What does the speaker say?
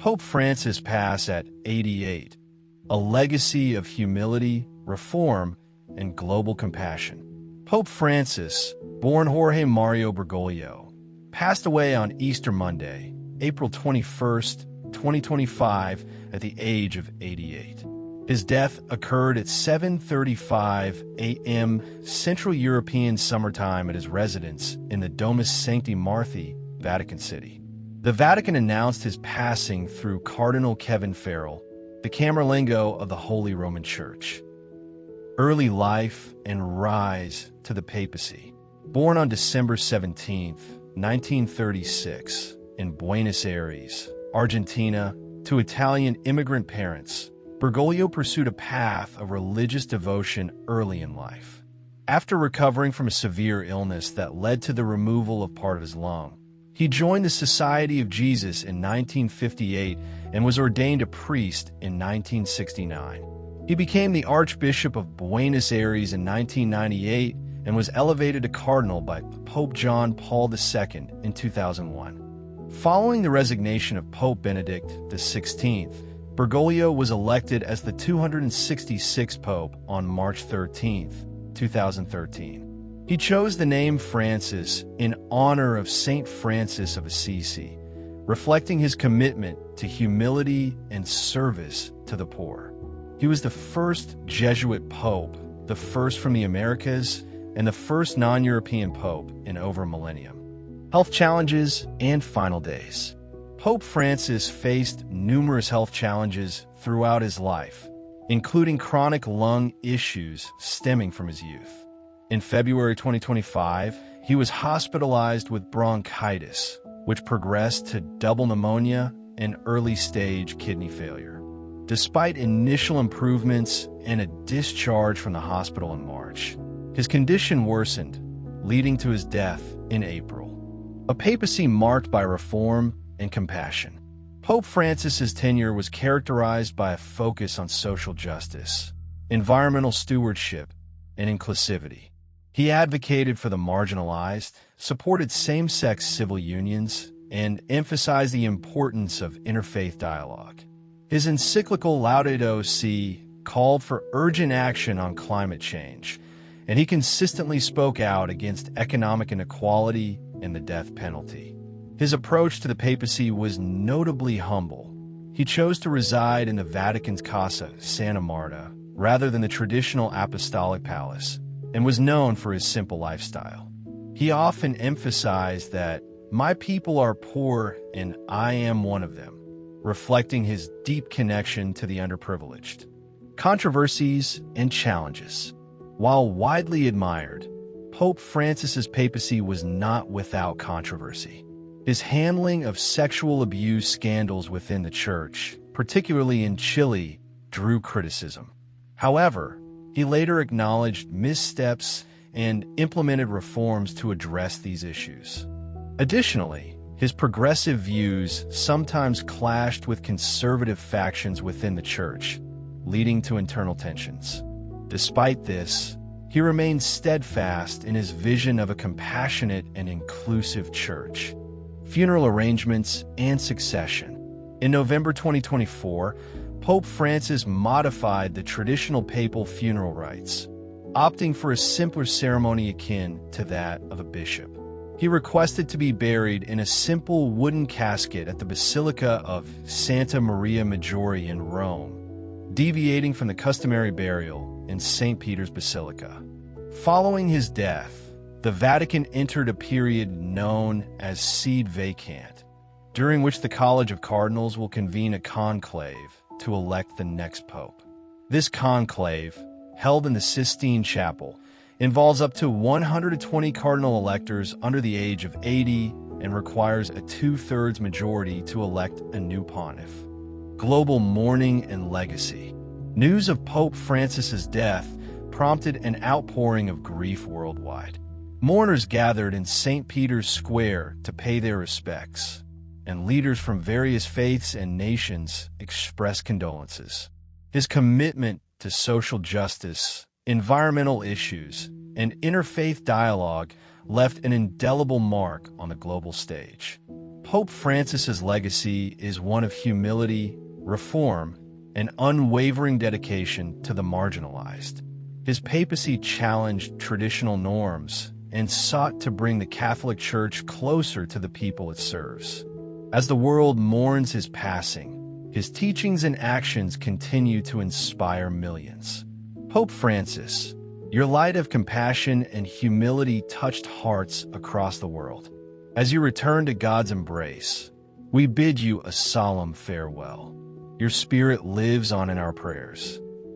Pope Francis passed at 88, a legacy of humility, reform, and global compassion. Pope Francis, born Jorge Mario Bergoglio, passed away on Easter Monday, April 21st, 2025, at the age of 88. His death occurred at 7:35 a.m. Central European summertime at his residence in the Domus Sanctae Marthae, Vatican City. The Vatican announced his passing through Cardinal Kevin Farrell, the Camerlengo of the Holy Roman Church. Early life and rise to the papacy. Born on December 17, 1936, in Buenos Aires, Argentina, to Italian immigrant parents, Bergoglio pursued a path of religious devotion early in life. After recovering from a severe illness that led to the removal of part of his lung, he joined the Society of Jesus in 1958 and was ordained a priest in 1969. He became the Archbishop of Buenos Aires in 1998 and was elevated to cardinal by Pope John Paul II in 2001. Following the resignation of Pope Benedict XVI, Bergoglio was elected as the 266th Pope on March 13, 2013. He chose the name Francis in honor of Saint Francis of Assisi, reflecting his commitment to humility and service to the poor. He was the first Jesuit pope, the first from the Americas, and the first non-European pope in over a millennium. Health challenges and final days. Pope Francis faced numerous health challenges throughout his life, including chronic lung issues stemming from his youth. In February 2025, he was hospitalized with bronchitis, which progressed to double pneumonia and early-stage kidney failure. Despite initial improvements and a discharge from the hospital in March, his condition worsened, leading to his death in April. A papacy marked by reform and compassion. Pope Francis's tenure was characterized by a focus on social justice, environmental stewardship, and inclusivity. He advocated for the marginalized, supported same-sex civil unions, and emphasized the importance of interfaith dialogue. His encyclical Laudato Si called for urgent action on climate change, and he consistently spoke out against economic inequality and the death penalty. His approach to the papacy was notably humble. He chose to reside in the Vatican's Casa Santa Marta rather than the traditional apostolic palace, and was known for his simple lifestyle. He often emphasized that, "My people are poor and I am one of them," reflecting his deep connection to the underprivileged. Controversies and challenges. While widely admired, Pope Francis's papacy was not without controversy. His handling of sexual abuse scandals within the church, particularly in Chile, drew criticism. However, he later acknowledged missteps and implemented reforms to address these issues. Additionally, his progressive views sometimes clashed with conservative factions within the church, leading to internal tensions. Despite this, he remained steadfast in his vision of a compassionate and inclusive church. Funeral arrangements and succession. In November 2024, Pope Francis modified the traditional papal funeral rites, opting for a simpler ceremony akin to that of a bishop. He requested to be buried in a simple wooden casket at the Basilica of Santa Maria Maggiore in Rome, deviating from the customary burial in St. Peter's Basilica. Following his death, the Vatican entered a period known as sede vacante, during which the College of Cardinals will convene a conclave to elect the next pope. This conclave, held in the Sistine Chapel, involves up to 120 cardinal electors under the age of 80 and requires a 2/3 majority to elect a new pontiff. Global mourning and legacy. News of Pope Francis's death prompted an outpouring of grief worldwide. Mourners gathered in St. Peter's Square to pay their respects, and leaders from various faiths and nations expressed condolences. His commitment to social justice, environmental issues, and interfaith dialogue left an indelible mark on the global stage. Pope Francis's legacy is one of humility, reform, and unwavering dedication to the marginalized. His papacy challenged traditional norms and sought to bring the Catholic Church closer to the people it serves. As the world mourns his passing, his teachings and actions continue to inspire millions. Pope Francis, your light of compassion and humility touched hearts across the world. As you return to God's embrace, we bid you a solemn farewell. Your spirit lives on in our prayers.